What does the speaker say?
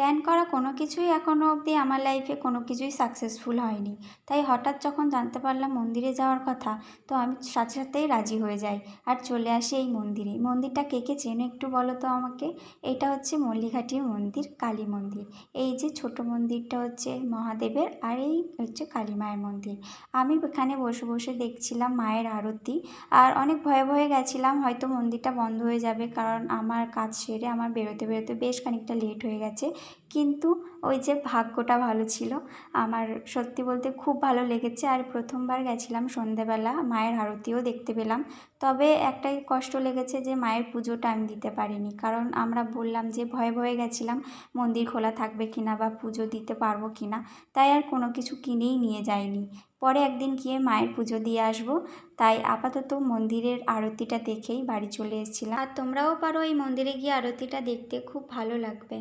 Plan করা কোনো কিছুই এখনও অবধি আমার লাইফে কোনো কিছুই সাকসেসফুল হয়নি। তাই হঠাৎ যখন জানতে পারলাম মন্দিরে যাওয়ার কথা, তো আমি সাথে সাথেই রাজি হয়ে যাই আর চলে আসি এই মন্দিরে। মন্দিরটা কে কে চেনো একটু বলো তো আমাকে? এটা হচ্ছে মল্লিঘাটির মন্দির, কালী মন্দির। এই যে ছোট মন্দিরটা হচ্ছে মহাদেবের, আর এই হচ্ছে কালী মায়ের মন্দির। আমি এখানে বসে বসে দেখছিলাম মায়ের আরতি, আর অনেক ভয়ে ভয়ে গেছিলাম হয়তো মন্দিরটা বন্ধ হয়ে যাবে, কারণ আমার কাজ সেরে আমার বেরোতে বেরোতে বেশ খানিকটা লেট হয়ে গেছে। কিন্তু ওই যে ভাগ্যটা ভালো ছিল, আমার সত্যি বলতে খুব ভালো লেগেছে। আর প্রথমবার গেছিলাম সন্ধেবেলা, মায়ের আরতিও দেখতে পেলাম। তবে একটাই কষ্ট লেগেছে যে মায়ের পুজোটা আমি দিতে পারিনি, কারণ আমরা বললাম যে ভয়ে ভয়ে গেছিলাম মন্দির খোলা থাকবে কিনা বা পুজো দিতে পারবো কিনা, তাই আর কোনো কিছু কিনেই নিয়ে যাইনি। পরে একদিন গিয়ে মায়ের পুজো দিয়ে আসবো, তাই আপাতত মন্দিরের আরতিটা দেখেই বাড়ি চলে এসেছিলাম। আর তোমরাও পারো এই মন্দিরে গিয়ে আরতিটা দেখতে, খুব ভালো লাগবে।